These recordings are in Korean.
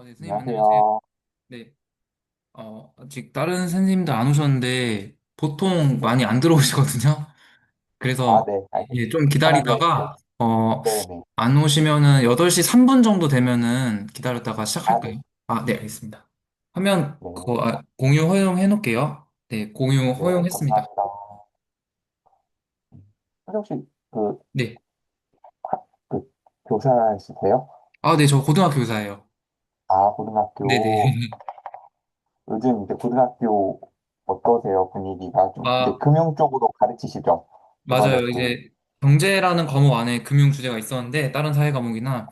네, 선생님 안녕하세요. 안녕하세요. 네, 아직 다른 선생님들 안 오셨는데 보통 많이 안 들어오시거든요. 아, 그래서 네, 예, 좀 알겠습니다. 편하게, 네, 기다리다가 네네. 안 오시면은 8시 3분 정도 되면은 기다렸다가 아, 네, 시작할까요? 네, 알겠습니다. 화면 네, 공유 허용해 놓을게요. 네, 공유 네, 허용했습니다. 감사합니다. 선생 혹시 그, 네. 그, 교사이시세요? 네, 저 고등학교 교사예요. 아, 네네. 고등학교. 요즘 이제 고등학교 어떠세요? 분위기가 좀, 이제 아, 금융 쪽으로 가르치시죠? 이번에 맞아요. 그, 이제 경제라는 과목 안에 금융 주제가 있었는데 다른 사회 과목이나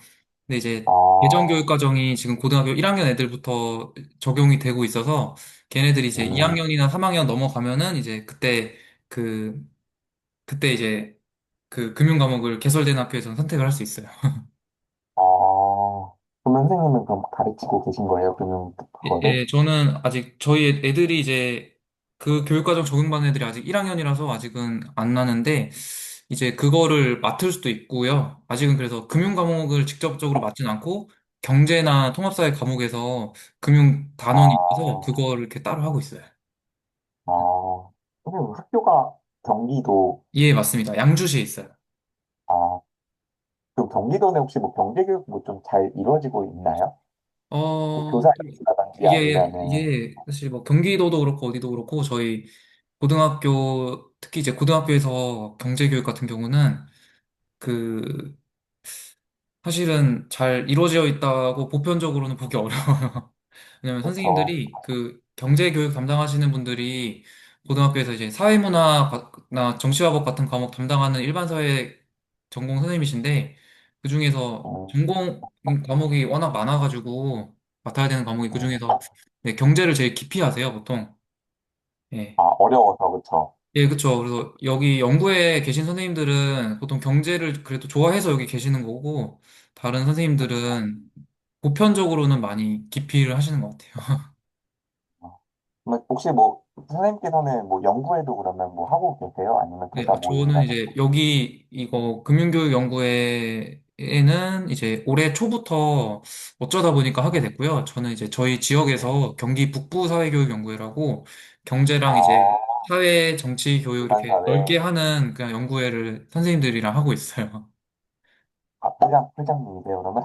근데 이제 개정 교육 아, 과정이 지금 고등학교 1학년 애들부터 적용이 되고 있어서 걔네들이 이제 음, 2학년이나 3학년 넘어가면은 이제 그 그때 이제 그 금융 과목을 개설된 학교에서는 선택을 할 수 있어요. 아, 그럼 선생님은 그럼 가르치고 계신 거예요? 금융 예, 그거를? 예, 저는 아직 저희 애들이 이제 그 교육과정 적용받는 애들이 아직 1학년이라서 아직은 안 나는데 이제 그거를 맡을 수도 있고요. 아직은 그래서 금융 과목을 직접적으로 맡진 않고 경제나 통합사회 과목에서 금융 단원이 있어서 아, 그거를 이렇게 따로 하고 있어요. 아, 선생님 학교가 경기도, 예, 맞습니다. 양주시에 있어요. 아, 그 경기도는 혹시 뭐 경제교육 뭐 좀 잘 이루어지고 있나요? 뭐 어, 교사님이라든지 아니면은 이게 사실 뭐 경기도도 그렇고 어디도 그렇고 저희 고등학교 특히 이제 고등학교에서 경제교육 같은 경우는 그 사실은 잘 이루어져 있다고 보편적으로는 보기 어려워요. 왜냐면 그렇죠. 선생님들이 그 경제교육 담당하시는 분들이 고등학교에서 이제 사회문화나 정치화법 같은 과목 담당하는 일반 사회 전공 선생님이신데 그중에서 음, 전공 과목이 워낙 많아가지고 맡아야 되는 과목이 음. 그중에서 네, 경제를 제일 깊이 하세요, 보통. 예. 아, 어려워서 그렇죠. 예, 그쵸. 그래서 여기 연구에 계신 선생님들은 보통 경제를 그래도 좋아해서 여기 계시는 거고, 다른 선생님들은 보편적으로는 많이 기피를 하시는 것 같아요. 그러면 혹시 뭐 선생님께서는 뭐 연구회도 그러면 뭐 하고 계세요? 아니면 네, 교사 저는 모임이라든지? 이제 여기 이거 금융교육 연구회에는 이제 올해 초부터 어쩌다 보니까 하게 됐고요. 저는 이제 저희 지역에서 경기 북부 사회교육연구회라고 경제랑 이제 아, 사회, 정치, 교육 이렇게 일반사회. 넓게 하는 그냥 연구회를 선생님들이랑 하고 있어요. 아, 회장님이세요, 그러면?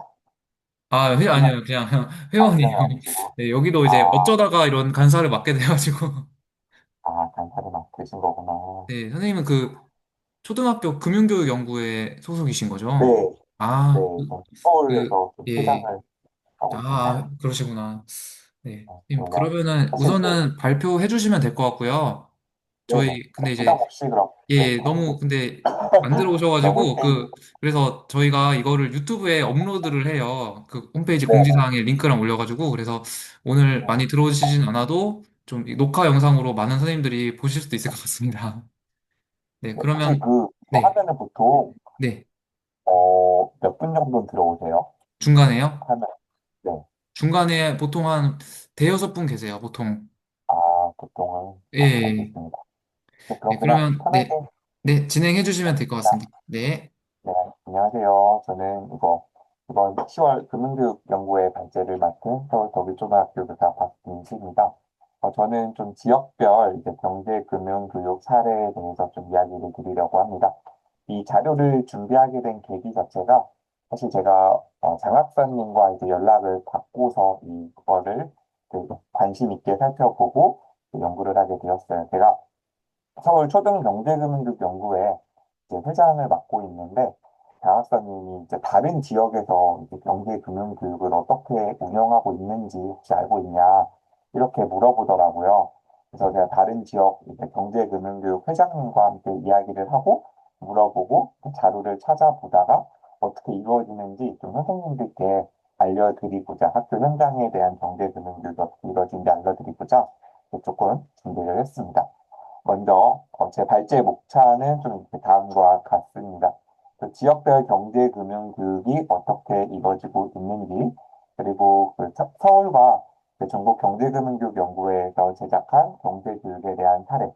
회장, 아니요. 그냥 아, 회원이에요. 회장은 아니시고. 네, 여기도 이제 아, 어쩌다가 이런 간사를 맡게 돼가지고. 아, 간사를 맡으신 거구나. 네, 선생님은 그 초등학교 금융교육연구회 소속이신 네, 거죠? 네. 아, 전 그, 서울에서 좀 예. 회장을 하고 있습니다. 그러시구나. 네. 선생님, 그냥 그러면은 사실 그, 우선은 발표해 주시면 될 것 같고요. 네네. 근데 부담 이제 없이 그럼, 네. 예, 너무 근데 안 너무 들어오셔가지고 게임, 그래서 저희가 이거를 유튜브에 업로드를 해요. 그 홈페이지 네네. 공지사항에 링크랑 올려가지고 그래서 오늘 많이 들어오시진 않아도 좀 이 녹화 영상으로 많은 선생님들이 보실 수도 있을 것 같습니다. 네, 네, 혹시 그러면 그, 이거 네, 하면은 보통, 네, 몇 분 정도 들어오세요? 중간에요. 하면, 네. 중간에 보통 한 대여섯 분 계세요. 보통. 아, 보통은, 아, 예, 알겠습니다. 네, 네, 그럼 그냥 그러면 편하게 네, 진행해 주시면 될 것 하겠습니다. 같습니다. 네, 네, 안녕하세요. 저는 이번 10월 금융교육연구회 발제를 맡은 서울 덕일초등학교 교사 박민식입니다. 저는 좀 지역별 이제 경제, 금융, 교육 사례에 대해서 좀 이야기를 드리려고 합니다. 이 자료를 준비하게 된 계기 자체가 사실 제가 장학사님과 이제 연락을 받고서 이거를 그 관심 있게 살펴보고 연구를 하게 되었어요. 제가 서울 초등경제금융교육연구회 이제 회장을 맡고 있는데 장학사님이 이제 다른 지역에서 이제 경제금융교육을 어떻게 운영하고 있는지 혹시 알고 있냐 이렇게 물어보더라고요. 그래서 제가 다른 지역 이제 경제금융교육 회장님과 함께 이야기를 하고 물어보고 그 자료를 찾아보다가 어떻게 이루어지는지 좀 선생님들께 알려드리고자 학교 현장에 대한 경제금융교육이 어떻게 이루어지는지 알려드리고자 조금 준비를 했습니다. 먼저 제 발제 목차는 좀 이렇게 다음과 같습니다. 그 지역별 경제금융교육이 어떻게 이루어지고 있는지, 그리고 그 서울과 그 전국경제금융교육연구회에서 제작한 경제교육에 대한 사례,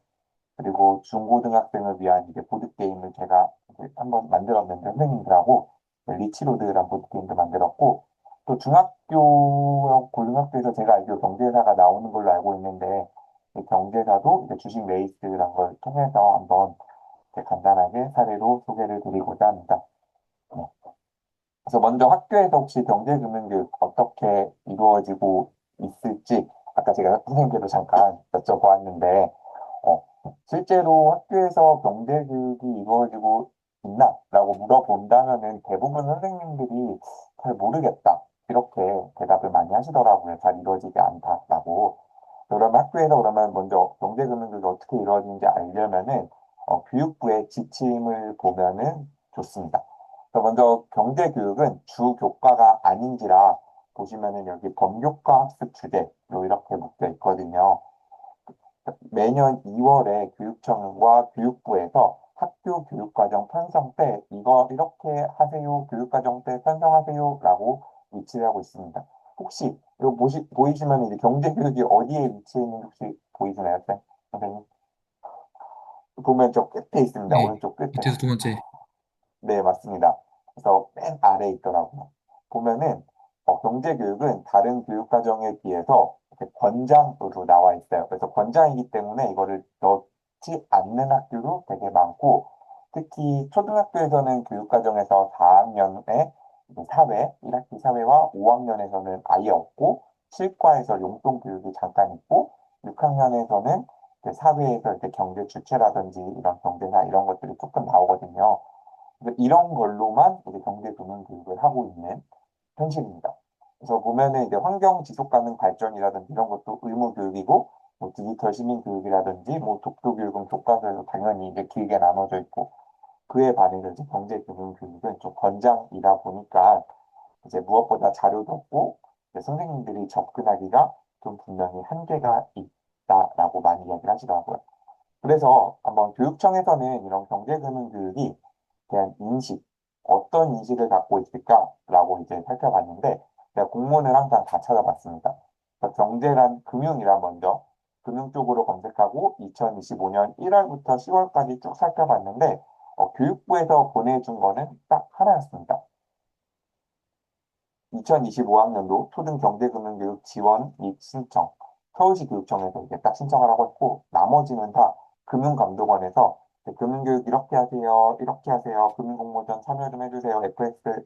그리고 중고등학생을 위한 이제 보드게임을 제가 이제 한번 만들었는데 선생님들하고 리치로드라는 보드게임도 만들었고, 또 중학교 중학교, 고등학교에서 제가 알기로 경제사가 나오는 걸로 알고 있는데, 이 경제사도 이제 주식 레이스라는 걸 통해서 한번 이렇게 간단하게 사례로 소개를 드리고자 합니다. 네. 그래서 먼저 학교에서 혹시 경제금융교육 어떻게 이루어지고 있을지 아까 제가 선생님께도 잠깐 여쭤보았는데 어, 실제로 학교에서 경제교육이 이루어지고 있나라고 물어본다면은 대부분 선생님들이 잘 모르겠다 이렇게 대답을 많이 하시더라고요. 잘 이루어지지 않다라고. 그러면 학교에서 그러면 먼저 경제금융교육이 어떻게 이루어지는지 알려면은 교육부의 지침을 보면은 좋습니다. 그래서 먼저 경제교육은 주 교과가 아닌지라 보시면은 여기 법교과 학습 주제 이렇게 묶여 있거든요. 매년 2월에 교육청과 교육부에서 학교 교육과정 편성 때 이거 이렇게 하세요, 교육과정 때 편성하세요라고 위치를 하고 있습니다. 혹시 이거 보이시면 이제 경제교육이 어디에 위치해 있는지 혹시 보이시나요, 선생님? 보면 저 끝에 있습니다. 네. 오른쪽 끝에. 밑에서 두 번째. 네, 맞습니다. 그래서 맨 아래에 있더라고요. 보면은 경제교육은 다른 교육과정에 비해서 이렇게 권장으로 나와 있어요. 그래서 권장이기 때문에 이거를 넣지 않는 학교도 되게 많고 특히 초등학교에서는 교육과정에서 4학년에 사회, 1학기 사회와 5학년에서는 아예 없고 실과에서 용돈교육이 잠깐 있고 6학년에서는 사회에서 이렇게 경제 주체라든지 이런 경제나 이런 것들이 조금 나오거든요. 이런 걸로만 이제 경제금융 교육을 하고 있는 현실입니다. 그래서 보면은 이제 환경 지속 가능 발전이라든지 이런 것도 의무 교육이고, 뭐 디지털 시민 교육이라든지, 뭐 독도 교육은 교과서에서 당연히 이제 길게 나눠져 있고, 그에 반해서 이제 경제금융 교육은 좀 권장이다 보니까 이제 무엇보다 자료도 없고, 이제 선생님들이 접근하기가 좀 분명히 한계가 있다라고 많이 이야기를 하시더라고요. 그래서 한번 교육청에서는 이런 경제금융교육이 대한 인식, 어떤 인식을 갖고 있을까라고 이제 살펴봤는데, 제가 공문을 항상 다 찾아봤습니다. 그래서 경제란 금융이란 먼저 금융 쪽으로 검색하고 2025년 1월부터 10월까지 쭉 살펴봤는데, 교육부에서 보내준 거는 딱 하나였습니다. 2025학년도 초등경제금융교육 지원 및 신청, 서울시 교육청에서 이제 딱 신청을 하고 있고, 나머지는 다 금융감독원에서 금융교육 이렇게 하세요, 이렇게 하세요, 금융공모전 참여 좀 해주세요, FX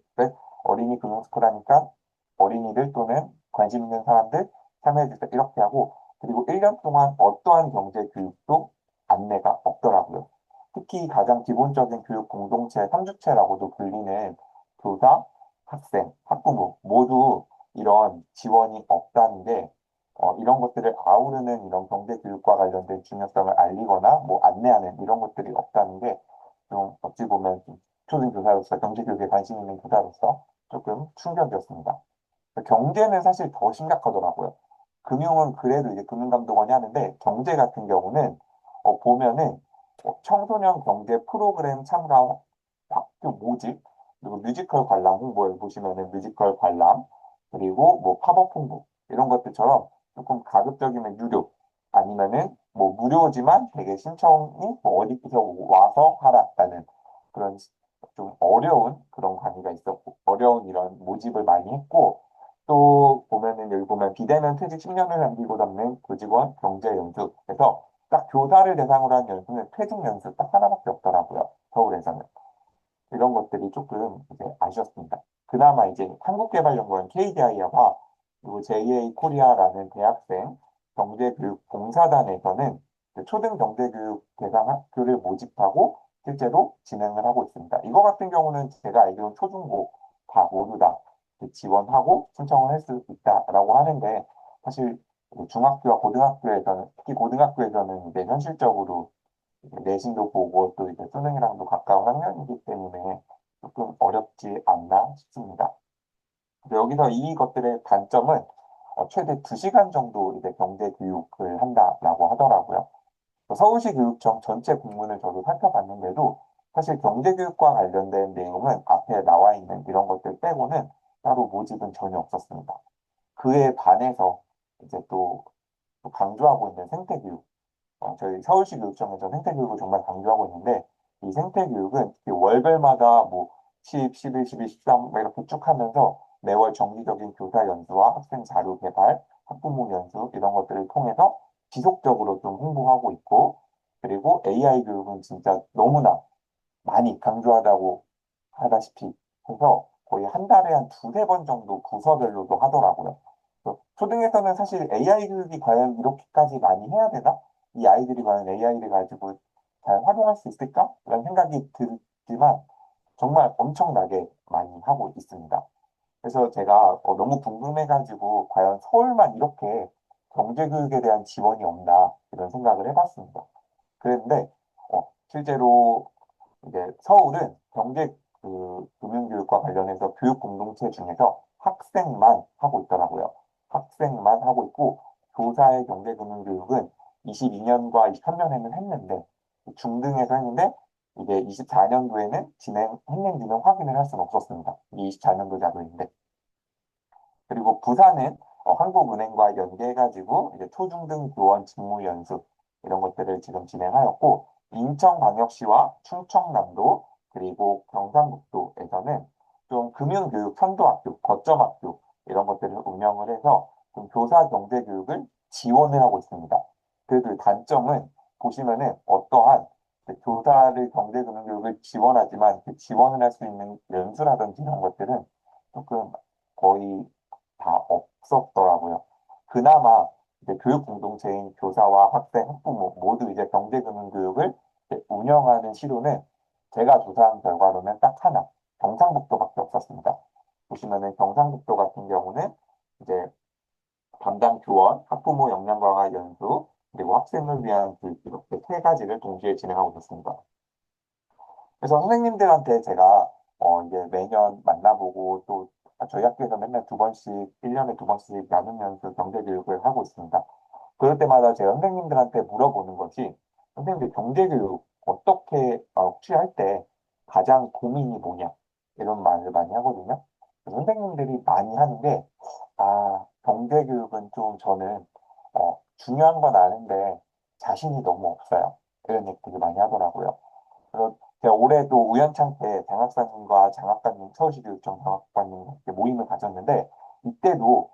어린이 금융스쿨 하니까 어린이들 또는 관심 있는 사람들 참여해주세요, 이렇게 하고, 그리고 1년 동안 어떠한 경제교육도 안내가 없더라고요. 특히 가장 기본적인 교육 공동체 3주체라고도 불리는 교사, 학생, 학부모 모두 이런 지원이 없다는 게 이런 것들을 아우르는 이런 경제교육과 관련된 중요성을 알리거나 뭐 안내하는 이런 것들이 없다는 게 좀 어찌 보면 좀 초등교사로서 경제교육에 관심 있는 교사로서 조금 충격이었습니다. 경제는 사실 더 심각하더라고요. 금융은 그래도 이제 금융감독원이 하는데 경제 같은 경우는 보면은 청소년 경제 프로그램 참가 학교 모집 그리고 뮤지컬 관람 홍보에 보시면은 뮤지컬 관람 그리고 뭐 팝업 홍보 이런 것들처럼 조금 가급적이면 유료 아니면은 뭐 무료지만 되게 신청이 뭐 어디서 와서 하라라는 그런 좀 어려운 그런 관계가 있었고 어려운 이런 모집을 많이 했고 또 보면은 여기 보면 비대면 퇴직 10년을 남기고 담는 교직원 경제연수 그래서 딱 교사를 대상으로 한 연수는 퇴직 연수 딱 하나밖에 없더라고요. 서울에서는. 이런 것들이 조금 이제 아쉬웠습니다. 그나마 이제 한국개발연구원 KDI와 그리고 JA 코리아라는 대학생 경제교육 봉사단에서는 초등 경제교육 대상 학교를 모집하고 실제로 진행을 하고 있습니다. 이거 같은 경우는 제가 알기로는 초중고 다 모두 다 지원하고 신청을 할 수 있다라고 하는데 사실 중학교와 고등학교에서는 특히 고등학교에서는 이제 현실적으로 내신도 보고 또 이제 수능이랑도 가까운 학년이기 때문에 조금 어렵지 않나 싶습니다. 여기서 이것들의 단점은 최대 2시간 정도 이제 경제 교육을 한다라고 하더라고요. 서울시 교육청 전체 공문을 저도 살펴봤는데도 사실 경제 교육과 관련된 내용은 앞에 나와 있는 이런 것들 빼고는 따로 모집은 전혀 없었습니다. 그에 반해서 이제 또 강조하고 있는 생태교육 저희 서울시 교육청에서 생태교육을 정말 강조하고 있는데 이 생태교육은 특히 월별마다 뭐 10, 11, 12, 13 이렇게 쭉 하면서 매월 정기적인 교사 연수와 학생 자료 개발, 학부모 연수 이런 것들을 통해서 지속적으로 좀 홍보하고 있고, 그리고 AI 교육은 진짜 너무나 많이 강조하다고 하다시피 해서 거의 한 달에 한 두세 번 정도 부서별로도 하더라고요. 그래서 초등에서는 사실 AI 교육이 과연 이렇게까지 많이 해야 되나? 이 아이들이 과연 AI를 가지고 잘 활용할 수 있을까? 라는 생각이 들지만 정말 엄청나게 많이 하고 있습니다. 그래서 제가 너무 궁금해가지고 과연 서울만 이렇게 경제교육에 대한 지원이 없나 이런 생각을 해봤습니다. 그런데 실제로 이제 서울은 경제 금융교육과 관련해서 교육 공동체 중에서 학생만 하고 있더라고요. 학생만 하고 있고 교사의 경제금융교육은 22년과 23년에는 했는데 중등에서 했는데 이제 24년도에는 진행했는지는 확인을 할 수는 없었습니다. 24년도 자료인데. 그리고 부산은 한국은행과 연계해가지고 이제 초중등 교원 직무 연수 이런 것들을 지금 진행하였고 인천광역시와 충청남도 그리고 경상북도에서는 좀 금융교육 선도학교, 거점학교 이런 것들을 운영을 해서 좀 교사 경제교육을 지원을 하고 있습니다. 그 단점은 보시면은 어떠한 그 교사를 경제금융교육을 지원하지만 그 지원을 할 수 있는 연수라든지 이런 것들은 조금 거의 다 없었더라고요. 그나마 이제 교육 공동체인 교사와 학생, 학부모 모두 이제 경제금융교육을 이제 운영하는 시도는 제가 조사한 결과로는 딱 하나, 경상북도밖에 없었습니다. 보시면은 경상북도 같은 경우는 이제 담당 교원, 학부모 역량 강화 연수, 그리고 학생을 위한 교육 이렇게 세 가지를 동시에 진행하고 있습니다. 그래서 선생님들한테 제가 이제 매년 만나보고 또 저희 학교에서 맨날 두 번씩, 1년에 두 번씩 나누면서 경제교육을 하고 있습니다. 그럴 때마다 제가 선생님들한테 물어보는 것이 선생님들 경제교육 어떻게 취할 때 가장 고민이 뭐냐 이런 말을 많이 하거든요. 선생님들이 많이 하는 게 경제교육은 좀 저는 중요한 건 아는데 자신이 너무 없어요. 이런 얘기 되게 많이 하더라고요. 그래서 제가 올해도 우연찮게 장학사님과 장학관님, 서울시교육청 장학관님 이렇게 모임을 가졌는데 이때도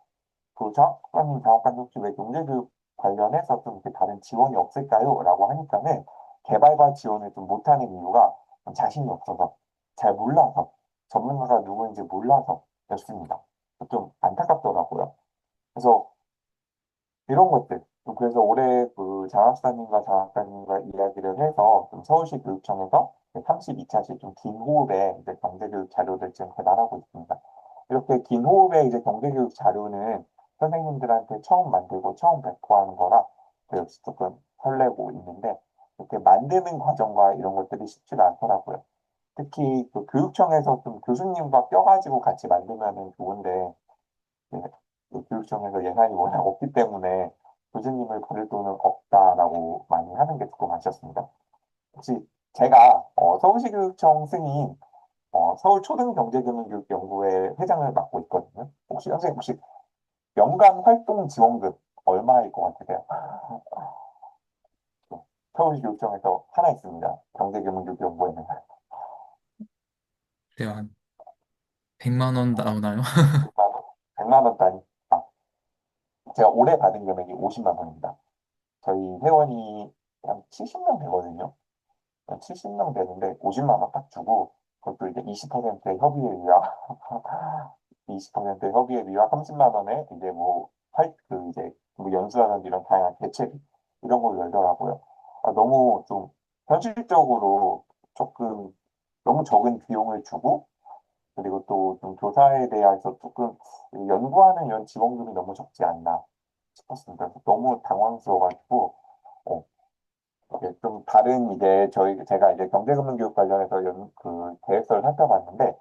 그 장학관님, 장학관님 혹시 왜 경제교육 관련해서 좀 이렇게 다른 지원이 없을까요? 라고 하니까는 개발과 지원을 좀 못하는 이유가 자신이 없어서 잘 몰라서 전문가가 누구인지 몰라서였습니다. 좀 안타깝더라고요. 그래서 이런 것들. 그래서 올해 그 장학사님과 장학사님과 이야기를 해서 좀 서울시 교육청에서 32차시 좀 긴 호흡의 이제 경제교육 자료를 지금 개발하고 있습니다. 이렇게 긴 호흡의 이제 경제교육 자료는 선생님들한테 처음 만들고 처음 배포하는 거라 저 역시 조금 설레고 있는데 이렇게 만드는 과정과 이런 것들이 쉽지가 않더라고요. 특히 그 교육청에서 좀 교수님과 껴가지고 같이 만들면 좋은데 네, 그 교육청에서 예산이 워낙 없기 때문에 교수님을 부를 돈은 없다라고 많이 하는 게 조금 아쉬웠습니다. 혹시 제가 서울시교육청 승인 서울초등경제금융교육연구회 회장을 맡고 있거든요. 혹시 선생님 혹시 연간 활동 지원금 얼마일 것 같으세요? 서울시교육청에서 하나 있습니다. 경제금융교육연구회는 네, 한 100만 원 나오나요? 100만 원, 100만 원 단위. 제가 올해 받은 금액이 50만 원입니다. 저희 회원이 한 70명 되거든요. 70명 되는데 50만 원 딱 주고 그것도 이제 20%의 협의회비와 20%의 협의회비와 30만 원에 이제 그 이제 뭐 연수라든지 이런 다양한 대체비 이런 걸 열더라고요. 너무 좀 현실적으로 조금 너무 적은 비용을 주고 그리고 또 좀 교사에 대해서 조금 연구하는 이런 지원금이 너무 적지 않나 싶었습니다. 그래서 너무 당황스러워가지고 어, 이게 좀 다른 이제 제가 이제 경제금융교육 관련해서 그 계획서를 살펴봤는데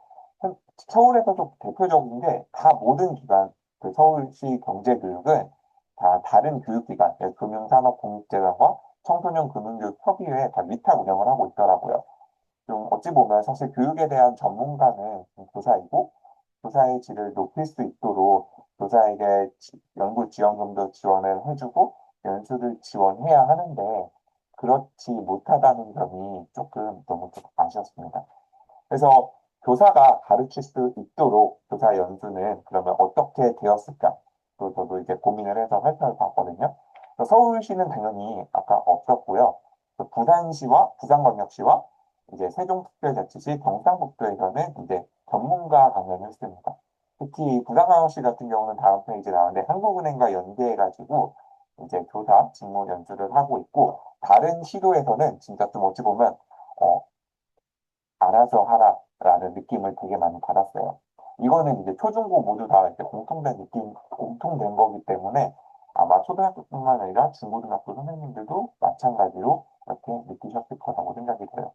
서울에서도 대표적인 게 다 모든 기관 그 서울시 경제교육은 다 다른 교육기관 금융산업공익재단과 청소년 금융교육 협의회 다 위탁 운영을 하고 있더라고요. 좀 어찌 보면 사실 교육에 대한 전문가는 교사이고 교사의 질을 높일 수 있도록 교사에게 연구 지원금도 지원을 해주고 연수를 지원해야 하는데 그렇지 못하다는 점이 조금 너무 좀 아쉬웠습니다. 그래서 교사가 가르칠 수 있도록 교사 연수는 그러면 어떻게 되었을까? 또 저도 이제 고민을 해서 살펴봤거든요. 그래서 서울시는 당연히 아까 없었고요. 또 부산시와 부산광역시와 이제 세종특별자치시, 경상북도에서는 이제 전문가 강연을 했습니다. 특히 부산광역시 같은 경우는 다음 페이지에 나오는데 한국은행과 연계해가지고 이제 교사 직무 연수를 하고 있고 다른 시도에서는 진짜 좀 어찌 보면 어, 알아서 하라라는 느낌을 되게 많이 받았어요. 이거는 이제 초중고 모두 다 이제 공통된 느낌, 공통된 거기 때문에 아마 초등학교뿐만 아니라 중고등학교 선생님들도 마찬가지로 이렇게 느끼셨을 거라고 생각이 들어요.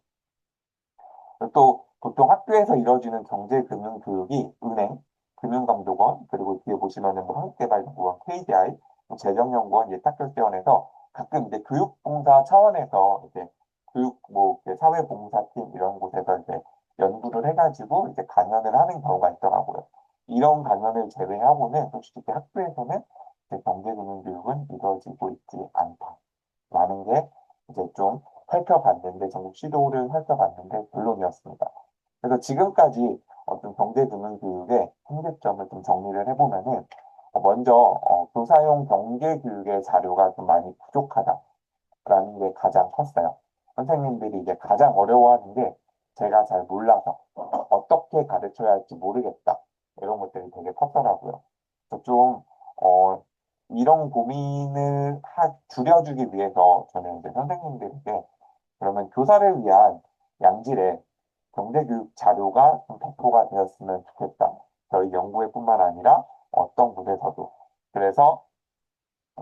또 보통 학교에서 이루어지는 경제금융교육이 은행, 금융감독원, 그리고 뒤에 보시면은 뭐 한국개발연구원, KDI, 뭐 재정연구원, 예탁결제원에서 가끔 이제 교육봉사 차원에서 이제 교육 뭐 이렇게 사회봉사팀 이런 곳에서 이제 연구를 해가지고 이제 강연을 하는 경우가 있더라고요. 이런 강연을 제외하고는 솔직히 학교에서는 이제 경제금융교육은 이루어지고 있지 않다라는 게 이제 좀 살펴봤는데 전국 시도를 살펴봤는데 결론이었습니다. 그래서 지금까지 어떤 경제금융교육의 한계점을 좀 정리를 해보면은 먼저 교사용 경제교육의 자료가 좀 많이 부족하다라는 게 가장 컸어요. 선생님들이 이제 가장 어려워하는 게 제가 잘 몰라서 어떻게 가르쳐야 할지 모르겠다 이런 것들이 되게 컸더라고요. 그래서 좀 이런 고민을 줄여주기 위해서 저는 이제 선생님들에게 그러면 교사를 위한 양질의 경제교육 자료가 좀 배포가 되었으면 좋겠다. 저희 연구회뿐만 아니라 어떤 곳에서도. 그래서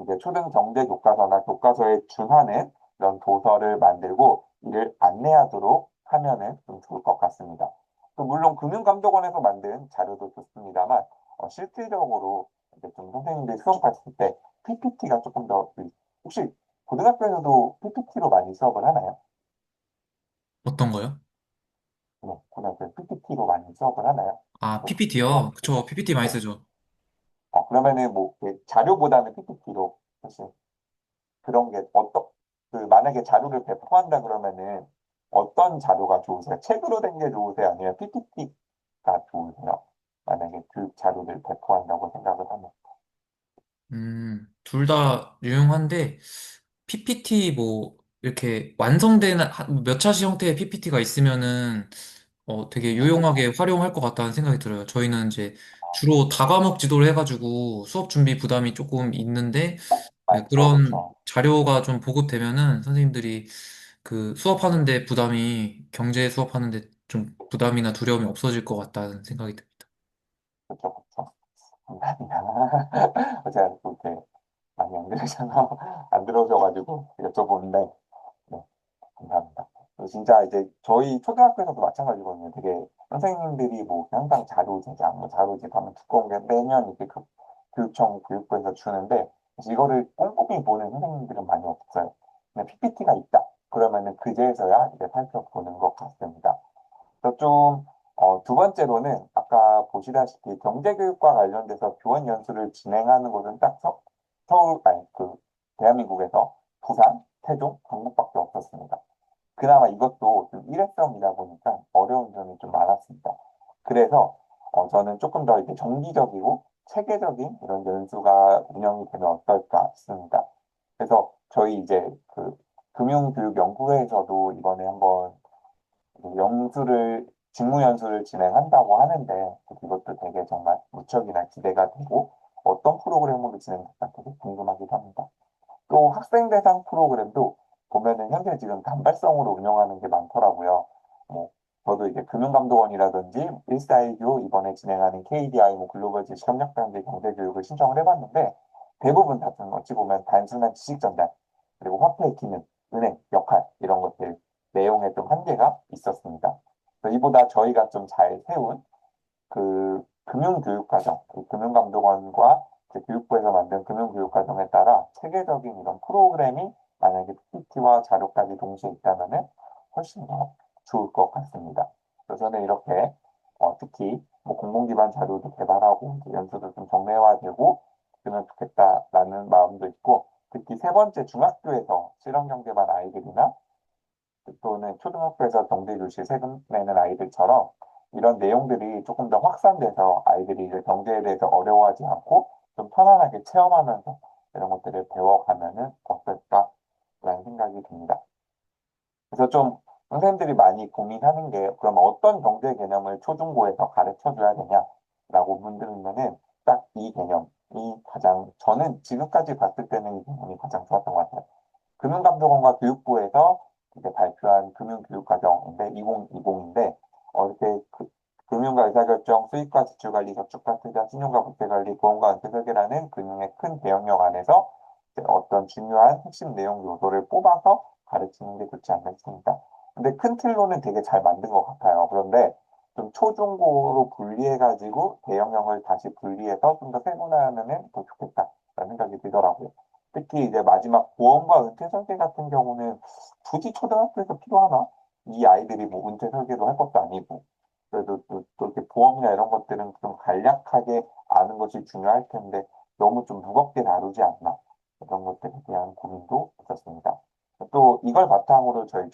이제 초등 경제 교과서나 교과서에 준하는 이런 도서를 만들고 이를 안내하도록 하면은 좀 좋을 것 같습니다. 또 물론 금융감독원에서 만든 자료도 좋습니다만 실질적으로 이제 좀 선생님들이 수업 봤을 때 PPT가 조금 더 혹시 고등학교에서도 PPT로 많이 수업을 하나요? 어떤 거요? 네, 고등학교 PPT로 많이 수업을 하나요? 아, 뭐, PPT요? 그쵸, PPT 많이 네. 쓰죠. 그러면은 뭐 이렇게 자료보다는 PPT로 사실 그런 게 그 만약에 자료를 배포한다 그러면은 어떤 자료가 좋으세요? 책으로 된 게 좋으세요? 아니면 PPT가 좋으세요? 만약에 그 자료를 배포한다고 생각을 하면. 둘 다 유용한데, PPT 뭐, 이렇게 완성된 몇 차시 형태의 PPT가 있으면은, 되게 네. 유용하게 활용할 것 같다는 생각이 들어요. 저희는 이제 주로 다과목 지도를 해가지고 수업 준비 부담이 조금 있는데, 네, 많죠, 그런 그렇죠. 자료가 좀 보급되면은 선생님들이 그 수업하는데 부담이, 경제 수업하는데 좀 부담이나 두려움이 없어질 것 같다는 생각이 듭니다. 그렇죠, 그렇죠. 감사합니다. 제가 그렇게 많이 안 들으셔서 안 들어오셔가지고 여쭤보는데, 네. 감사합니다. 그리고 진짜 이제 저희 초등학교에서도 마찬가지거든요. 되게 선생님들이 뭐 항상 자료 제작, 뭐 자료집 하면 두꺼운 게 매년 이렇게 교육청 교육부에서 주는데 사실 이거를 꼼꼼히 보는 선생님들은 많이 없어요. 근데 PPT가 있다. 그러면은 그제서야 이제 살펴보는 것 같습니다. 그래서 좀, 두 번째로는 아까 보시다시피 경제교육과 관련돼서 교원 연수를 진행하는 곳은 딱 서울, 아니, 대한민국에서 부산, 태종, 경북밖에 없었습니다. 그나마 이것도 좀 일회성이다 보니까 어려운 점이 좀 많았습니다. 그래서 저는 조금 더 이제 정기적이고 체계적인 이런 연수가 운영이 되면 어떨까 싶습니다. 그래서 저희 이제 금융교육연구회에서도 이번에 한번 직무 연수를 진행한다고 하는데 이것도 되게 정말 무척이나 기대가 되고 어떤 프로그램으로 진행될까 되게 궁금하기도 합니다. 또 학생 대상 프로그램도 보면은 현재 지금 단발성으로 운영하는 게 많더라고요. 뭐 저도 이제 금융감독원이라든지 일사이교 이번에 진행하는 KDI 뭐 글로벌 지식협력단지 경제교육을 신청을 해봤는데 대부분 다 좀 어찌 보면 단순한 지식 전달 그리고 화폐 기능, 은행 역할 이런 것들 내용에 좀 한계가 있었습니다. 그래서 이보다 저희가 좀 잘 세운 금융교육과정, 그 금융감독원과 이제 교육부에서 만든 금융교육과정에 따라 체계적인 이런 프로그램이 만약에 PPT와 자료까지 동시에 있다면 훨씬 더 좋을 것 같습니다. 그래서 저는 이렇게 특히 뭐 공공기반 자료도 개발하고 이제 연수도 좀 정례화되고 그러면 좋겠다라는 마음도 있고 특히 세 번째 중학교에서 실험경제반 아이들이나 또는 초등학교에서 경제교실 세금 내는 아이들처럼 이런 내용들이 조금 더 확산돼서 아이들이 이제 경제에 대해서 어려워하지 않고 좀 편안하게 체험하면서 이런 것들을 배워가면은 어떨까라는 생각이 듭니다. 그래서 좀 선생님들이 많이 고민하는 게 그럼 어떤 경제 개념을 초중고에서 가르쳐 줘야 되냐라고 문들면은 딱 이 개념이 가장 저는 지금까지 봤을 때는 이 개념이 가장 좋았던 것 같아요. 금융감독원과 교육부에서 이제 발표한 금융교육과정인데 2020인데 이렇게 금융과 의사결정, 수익과 지출관리, 저축과 투자, 신용과 국제관리, 보험과 은퇴설계라는 금융의 큰 대응력 안에서 이제 어떤 중요한 핵심 내용 요소를 뽑아서 가르치는 게 좋지 않나 싶습니다. 근데 큰 틀로는 되게 잘 만든 것 같아요. 그런데 좀 초중고로 분리해가지고 대형형을 다시 분리해서 좀 더 세분화하면 더 좋겠다라는 생각이 들더라고요. 특히 이제 마지막 보험과 은퇴 설계 같은 경우는 굳이 초등학교에서 필요하나? 이 아이들이 뭐 은퇴 설계도 할 것도 아니고. 그래도 또 이렇게 보험이나 이런 것들은 좀 간략하게 아는 것이 중요할 텐데 너무 좀 무겁게 다루지 않나. 이런 것들에 대한 고민도 있었습니다. 또 이걸 바탕으로 저희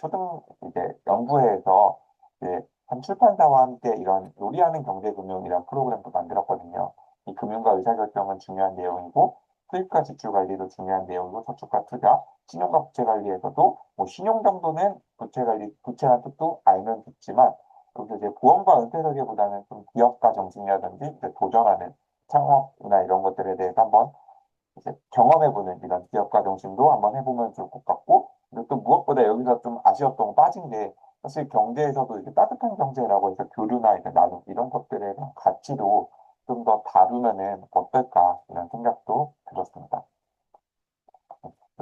이제 연구회에서 이제 한 출판사와 함께 이런 요리하는 경제금융이라는 프로그램도 만들었거든요. 이 금융과 의사결정은 중요한 내용이고 수입과 지출 관리도 중요한 내용이고 저축과 투자, 신용과 부채 관리에서도 뭐 신용 정도는 부채 관리, 부채란 뜻도 알면 좋지만 여기서 이제 보험과 은퇴 설계보다는 좀 기업가 정신이라든지 이제 도전하는 창업이나 이런 것들에 대해서 한번 이제 경험해보는 이런 기업가 정신도 한번 해보면 좋을 것 같고 그리고 또 무엇보다 여기서 좀 아쉬웠던 거 빠진 게 사실 경제에서도 이렇게 따뜻한 경제라고 해서 교류나 이렇게 나눔 이런 것들에 대한 가치도 좀 더 다루면은 어떨까 이런 생각도 들었습니다.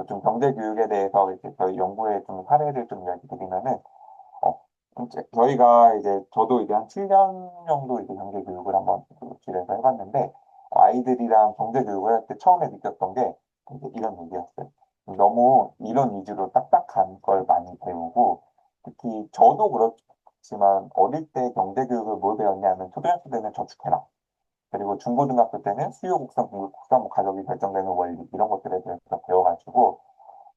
좀 경제 교육에 대해서 이제 저희 연구의 좀 사례를 좀 이야기 드리면은 이제 저희가 이제 저도 이제 한 7년 정도 이제 경제 교육을 한번 그 길에서 해봤는데 아이들이랑 경제 교육을 할 때 처음에 느꼈던 게 이제 이런 얘기였어요. 너무 이론 위주로 딱딱한 걸 많이 배우고 특히 저도 그렇지만 어릴 때 경제 교육을 뭘 배웠냐면 초등학교 때는 저축해라. 그리고 중고등학교 때는 수요 곡선, 공급 곡선, 뭐 가격이 결정되는 원리 이런 것들에 대해서 배워가지고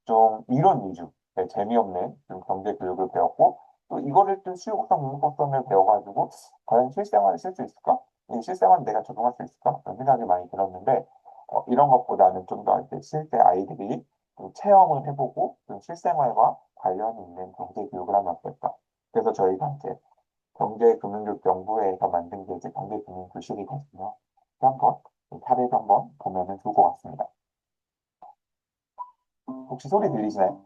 좀 이론 위주, 재미없는 좀 경제 교육을 배웠고 또 이거를 또 수요 곡선, 공급 곡선을 배워가지고 과연 실생활에 쓸 수 있을까? 이 실생활은 내가 적용할 수 있을까? 그런 생각이 많이 들었는데 이런 것보다는 좀 더 이제 실제 아이들이 좀 체험을 해보고 좀 실생활과 관련이 있는 경제 교육을 하면 어떨까? 그래서 저희가 이제 경제금융교육연구회에서 만든 게 이제 경제금융교실이거든요. 한번 사례를 한번 보면은 좋을 것 같습니다. 혹시 소리 들리시나요?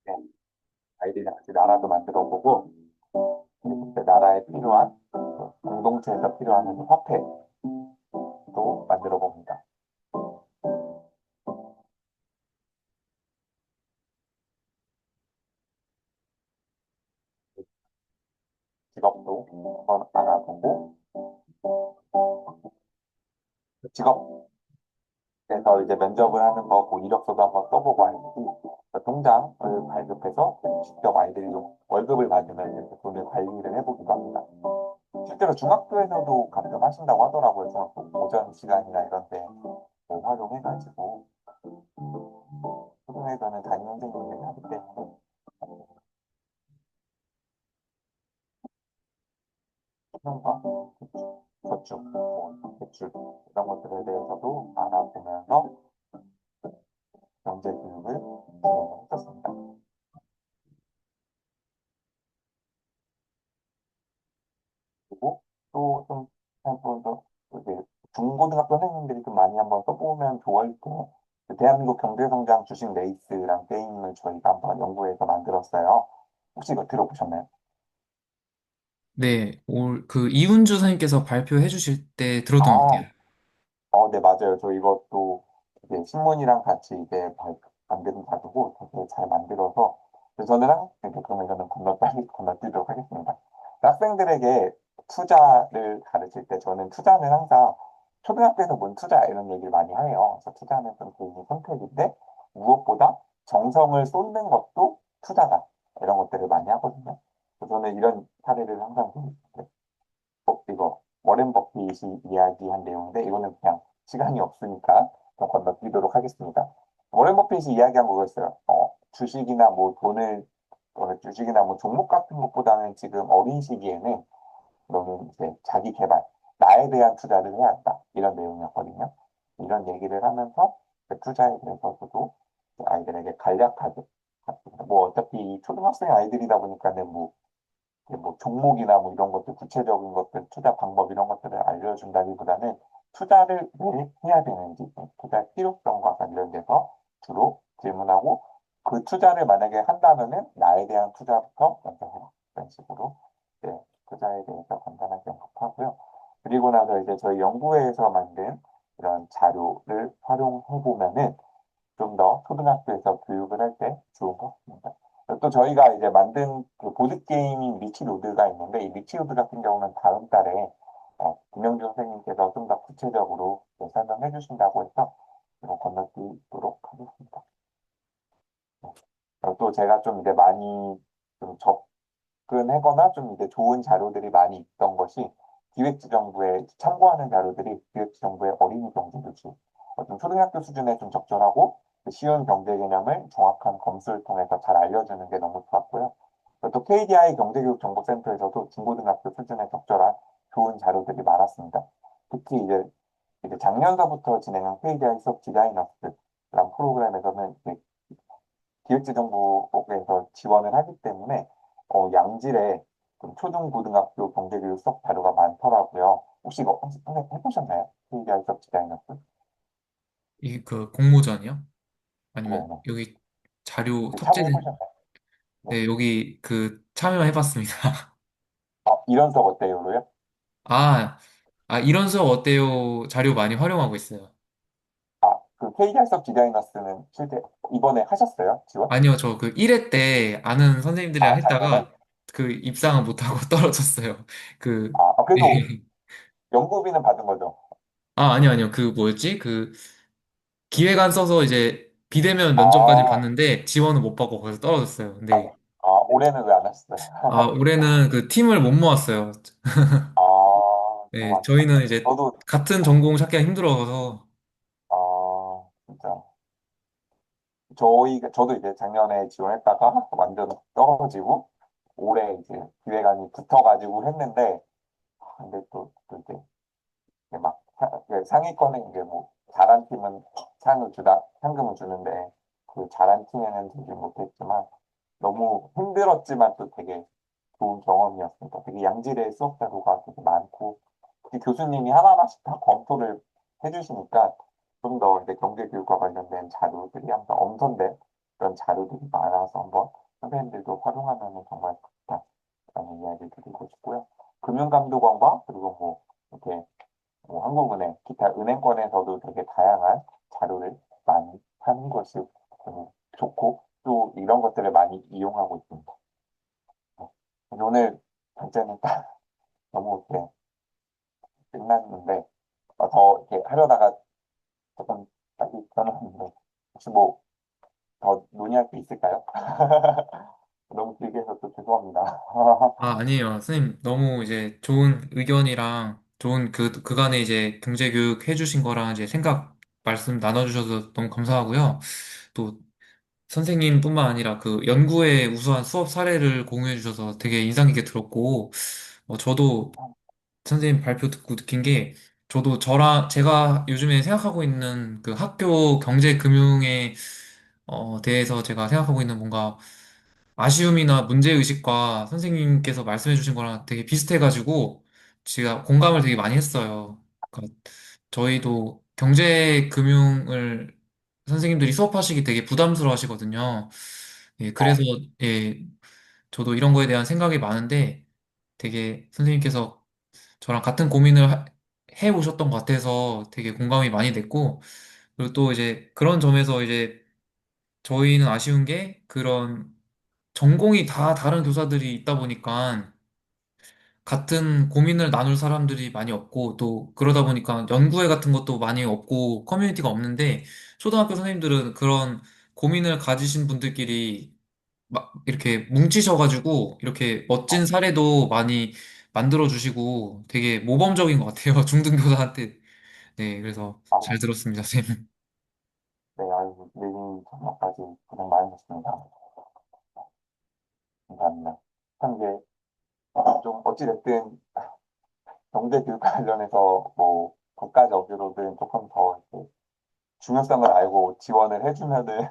네, 아이들이랑 같이 나라도 만들어 보고 그리고 그 나라에 필요한 공동체에서 필요한 그 화폐도 만들어 봅니다. 직업도 한번 알아보고 그 직업에서 이제 면접을 하는 거고 이력서도 한번 써보고 아이들이 그 통장을 발급해서 직접 아이들이 월급을 받으면 이렇게 돈을 관리를 해보기도 합니다. 실제로 중학교에서도 가끔 하신다고 하더라고요. 중학교 오전 시간이나 이런 데 활용해가지고 초등에서는 담임 선생님들이 하기 때문에 수능과 저축, 대출 이런 것들에 대해서도 알아보면서 경제 교육을 진행했었습니다. 그리고 또 좀 한번 더 이제 중고등학교 선생님들이 좀 많이 한번 써보면 좋을 때 그 대한민국 경제성장 주식 레이스랑 게임을 저희가 한번 연구해서 만들었어요. 혹시 이거 들어보셨나요? 네, 그 이훈주 선생님께서 발표해 주실 때 들었던 것 같아요. 아, 네, 맞아요. 저 이것도 이제 신문이랑 같이 이제 만든 가지고 되게 잘 만들어서 그래서 저는 이렇게 그러면 이거는 건너뛰도록 하겠습니다. 학생들에게 투자를 가르칠 때 저는 투자는 항상 초등학교에서 뭔 투자 이런 얘기를 많이 해요. 그래서 투자는 좀 개인의 선택인데 무엇보다 정성을 쏟는 것도 투자다. 이런 것들을 많이 하거든요. 그래서 저는 이런 사례를 항상 이거 워렌 버핏이 이야기한 내용인데 이거는 그냥 시간이 없으니까 좀 건너뛰도록 하겠습니다. 워렌 버핏이 이야기한 거였어요. 주식이나 뭐 돈을 주식이나 뭐 종목 같은 것보다는 지금 어린 시기에는 너는 이제 자기 개발, 나에 대한 투자를 해야 한다. 이런 내용이었거든요. 이런 얘기를 하면서 그 투자에 대해서도 아이들에게 간략하게 뭐 어차피 초등학생 아이들이다 보니까는 뭐 종목이나 뭐 이런 것들 구체적인 것들 투자 방법 이런 것들을 알려준다기보다는 투자를 왜 해야 되는지 투자 필요성과 관련돼서 주로 질문하고 그 투자를 만약에 한다면은 나에 대한 투자부터 먼저 해라 이런 식으로 네, 투자에 대해서 간단하게 언급하고요. 그리고 나서 이제 저희 연구회에서 만든 이런 자료를 활용해 보면은 좀 더 초등학교에서 교육을 할 때 좋은 것 같습니다. 또 저희가 이제 만든 그 보드게임인 리치로드가 있는데 이 리치로드 같은 경우는 다음 달에 김영주 선생님께서 좀 더 구체적으로 설명해 주신다고 해서 이거 건너뛰도록 하겠습니다. 네. 또 제가 좀 이제 많이 좀 접근하거나 좀 이제 좋은 자료들이 많이 있던 것이 기획지정부에 참고하는 자료들이 기획지정부의 어린이 경제교실 좀 초등학교 수준에 좀 적절하고 그 쉬운 경제 개념을 정확한 검수를 통해서 잘 알려주는 게 너무 좋았고요. 또 KDI 경제교육정보센터에서도 중고등학교 수준에 적절한 좋은 자료들이 많았습니다. 특히 이제 작년서부터 진행한 KDI 수업 디자이너스라는 프로그램에서는 기획재정부에서 지원을 하기 때문에 양질의 좀 초중고등학교 경제교육 수업 자료가 많더라고요. 혹시 이거 선생님 해보셨나요? KDI 수업 디자이너스? 이 그 공모전이요? 아니면 네네. 여기 자료 탑재된 참여해보셨나요? 네. 네, 여기 그 참여해봤습니다. 이런 수업 어때요로요? 아, 이런 수업 어때요? 자료 많이 활용하고 있어요. 그 KDI 수업 디자이너스는 실제 이번에 하셨어요? 지원? 아니요, 저 그 1회 때 아는 선생님들이랑 작년에? 했다가 그 입상을 못하고 떨어졌어요. 그, 그래도 예. 연구비는 받은 거죠? 아니요, 아니요. 그 뭐였지? 그 기획안 써서 이제 비대면 면접까지 아, 봤는데 지원을 못 받고 거기서 떨어졌어요. 근데 올해는 왜 안 하셨어요? 올해는 그 팀을 못 모았어요. 네, 정말 저희는 안타깝다. 이제 저도, 같은 전공 찾기가 힘들어서 진짜. 저도 이제 작년에 지원했다가 완전 떨어지고, 올해 이제 기획안이 붙어가지고 했는데, 근데 또 이제 이게 막 상위권에 이제 뭐 잘한 팀은 상금을 주는데, 그 잘한 팀에는 되지 못했지만, 너무 힘들었지만 또 되게 좋은 경험이었습니다. 되게 양질의 수업 자료가 되게 많고, 특히 교수님이 하나하나씩 다 검토를 해주시니까 좀 더 이제 경제교육과 관련된 자료들이 한번 엄선된 그런 자료들이 많아서 한번 선생님들도 활용하면 정말 좋겠다라는 이야기 드리고 싶고요. 금융감독원과 그리고 뭐 이렇게 뭐 한국은행, 기타 은행권에서도 되게 다양한 자료를 많이 하는 것이 좋고 또 이런 것들을 많이 이용하고 있습니다. 네. 오늘 단체는 딱 너무 이렇게 끝났는데 더 이렇게 하려다가 조금 빨리 끊었는데 혹시 뭐 더 논의할 게 있을까요? 너무 길게 해서 또 죄송합니다. 아니에요. 선생님 너무 이제 좋은 의견이랑 좋은 그간의 이제 경제교육 해주신 거랑 이제 생각 말씀 나눠주셔서 너무 감사하고요. 또 선생님뿐만 아니라 그 연구의 우수한 수업 사례를 공유해 주셔서 되게 인상 깊게 들었고, 저도 선생님 발표 듣고 느낀 게, 저도 제가 요즘에 생각하고 있는 그 학교 경제 금융에 대해서 제가 생각하고 있는 뭔가 아쉬움이나 문제의식과 선생님께서 말씀해 주신 거랑 되게 비슷해가지고, 제가 공감을 되게 많이 했어요. 그러니까 저희도 경제 금융을 선생님들이 수업하시기 되게 부담스러워 하시거든요. 예, 그래서, 어, 예, 저도 이런 거에 대한 생각이 많은데 되게 선생님께서 저랑 같은 고민을 해 오셨던 것 같아서 되게 공감이 많이 됐고, 그리고 또 이제 그런 점에서 이제 저희는 아쉬운 게 그런 전공이 다 다른 교사들이 있다 보니까 같은 고민을 나눌 사람들이 많이 없고 또 그러다 보니까 연구회 같은 것도 많이 없고 커뮤니티가 없는데 초등학교 선생님들은 그런 고민을 가지신 분들끼리 막 이렇게 뭉치셔가지고 이렇게 멋진 사례도 많이 만들어주시고 되게 모범적인 것 같아요. 중등교사한테. 네, 그래서 아, 잘 들었습니다, 선생님. 네, 아이고, 내일 저녁까지 고생 많으셨습니다. 감사합니다. 참 이게 좀 어찌됐든 경제 교육 관련해서 뭐 국가적으로든 조금 더 이렇게 중요성을 알고 지원을 해주면은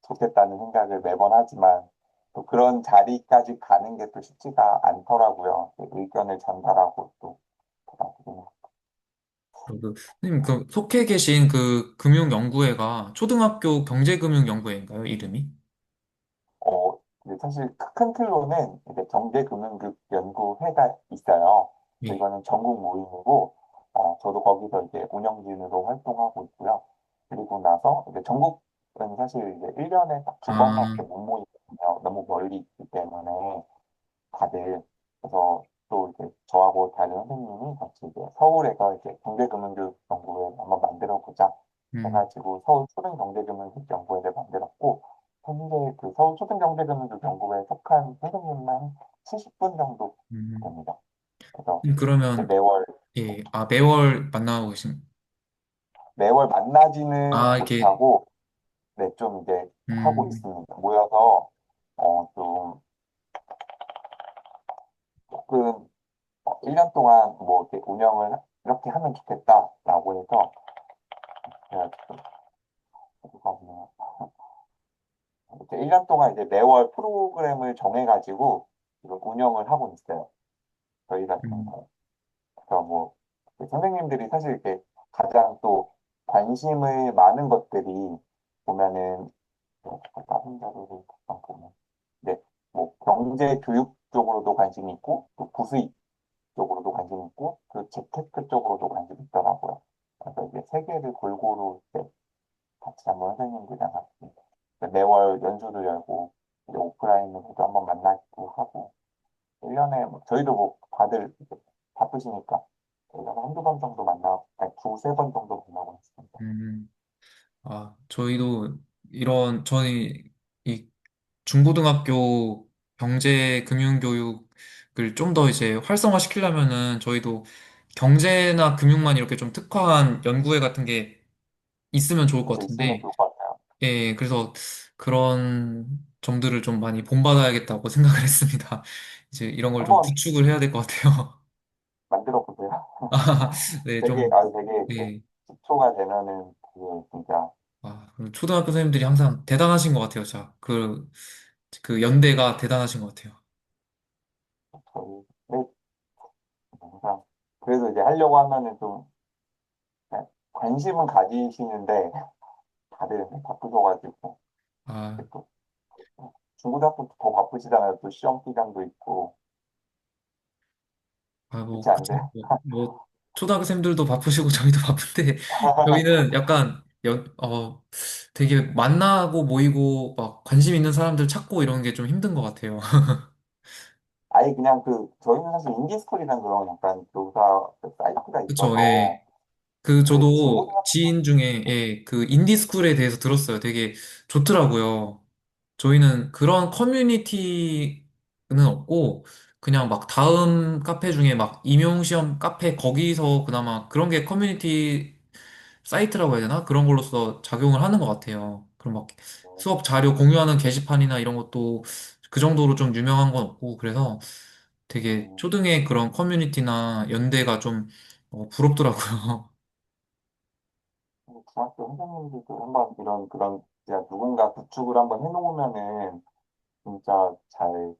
좋겠다는 생각을 매번 하지만 또 그런 자리까지 가는 게 또 쉽지가 않더라고요. 의견을 전달하고 또 받아들이는. 그리고 선생님 그 속해 계신 그 금융연구회가 초등학교 경제금융연구회인가요, 이름이? 이제 사실 큰 틀로는 이제 경제금융연구회가 있어요. 예. 이거는 전국 모임이고, 저도 거기서 이제 운영진으로 활동하고 있고요. 그리고 나서 이제 전국은 사실 이제 1년에 딱 두 번밖에 아, 못 모이거든요. 너무 멀리 있기 때문에. 다들. 그래서 또 이제 저하고 다른 선생님이 같이 이제 서울에서 이제 경제금융교육연구회를 한번 만들어 보자 음, 해가지고 서울 초등경제금융교육연구회를 만들었고 현재 그 서울 초등경제금융교육연구회에 속한 선생님만 70분 정도 음. 됩니다. 그래서 이제 그러면, 예, 아, 매월 만나고 매월 만나지는 이렇게, 못하고 네, 좀 이제 하고 음, 있습니다. 모여서 좀 조금 1년 동안 뭐 이렇게 운영을 이렇게 하면 좋겠다라고 해서 제가 지금 어디가 없네요. 이렇게 1년 동안 이제 매월 프로그램을 정해가지고 지금 운영을 하고 있어요. 저희 같은 음, 거. 그래서 뭐 선생님들이 사실 이렇게 가장 또 관심을 많은 것들이 보면은 다른 자료를 잠깐 보면 네, 뭐 경제 교육 쪽으로도 관심이 있고 또 부수입 쪽으로도 관심 있고 그 재테크 쪽으로도 관심이 있더라고요. 그래서 이제 세 개를 골고루 이제 같이 한번 선생님들이랑 같이 매월 연수를 열고 이제 오프라인으로도 한번 만나기도 하고 1년에 뭐 저희도 뭐 다들 이제 바쁘시니까 1년에 한두 번 정도 아니 두세 번 정도 만나고 있습니다. 음. 저희도 저희 이 중고등학교 경제금융교육을 좀 더 이제 활성화 시키려면은 저희도 경제나 금융만 이렇게 좀 특화한 연구회 같은 게 있으면 좋을 것 그래서 있으면 같은데, 좋을 것 같아요. 예, 그래서 그런 점들을 좀 많이 본받아야겠다고 생각을 했습니다. 이제 이런 걸 좀 한번 구축을 해야 될 것 같아요. 만들어 보세요. 네, 되게 좀, 되게 이제 네. 기초가 되면은 그게 진짜 그리고 초등학교 선생님들이 항상 대단하신 것 같아요, 자. 그 연대가 대단하신 것 같아요. 저희 항상 그래도 이제 하려고 하면은 좀 그냥 관심은 가지시는데 다들 바쁘셔가지고 아, 또 중고등학교 더 바쁘시잖아요. 또 시험 기간도 있고 그렇지 그쵸. 않으세요? 초등학교 쌤들도 바쁘시고 저희도 바쁜데, 저희는 약간, 되게 만나고 모이고, 막 관심 있는 사람들 찾고 이런 게 좀 힘든 것 같아요. 아예 그냥 저희는 사실 인디스쿨이라는 그런 약간 교사 그 사이트가 그쵸, 있어서 예. 근데 저도 중고등학교 지인 중에, 예, 그 인디스쿨에 대해서 들었어요. 되게 좋더라고요. 저희는 그런 커뮤니티는 없고, 그냥 막 다음 카페 중에 막 임용시험 카페 거기서 그나마 그런 게 커뮤니티 사이트라고 해야 되나? 그런 걸로서 작용을 하는 것 같아요. 그럼 막 수업 자료 공유하는 게시판이나 이런 것도 그 정도로 좀 유명한 건 없고, 그래서 되게 초등의 그런 커뮤니티나 연대가 좀 부럽더라고요. 중학교 선생님들도 한번 이런 그런 진짜 누군가 구축을 한번 해놓으면은 진짜 잘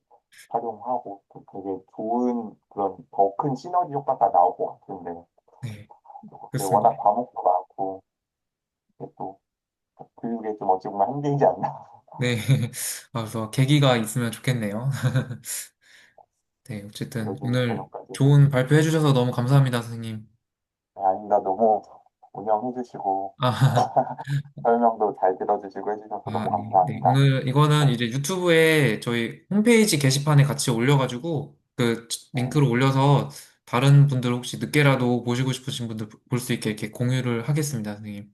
활용하고 또 되게 좋은 그런 더 큰 시너지 효과가 나올 것 같은데 네, 근데 워낙 그렇습니다. 과목도 많고 이게 또 교육에 좀 어찌 보면 한계이지 않나 네, 그래서 계기가 있으면 좋겠네요. 네, 어쨌든 그래도 오늘 저녁까지 좋은 발표해 주셔서 너무 감사합니다, 선생님. 아니다 너무 운영해 주시고 아, 설명도 잘 들어주시고 해주셔서 너무 네, 네. 감사합니다. 오늘 이거는 네, 이제 유튜브에 저희 홈페이지 게시판에 같이 올려가지고 그 네, 링크를 올려서 다른 분들 혹시 늦게라도 보시고 싶으신 분들 볼 수 있게 이렇게 공유를 하겠습니다, 선생님.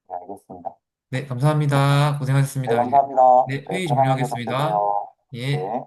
네, 알겠습니다. 네, 네, 감사합니다. 네, 고생하셨습니다. 감사합니다. 네, 네, 회의 편안한 저녁 종료하겠습니다. 되세요. 예. 네.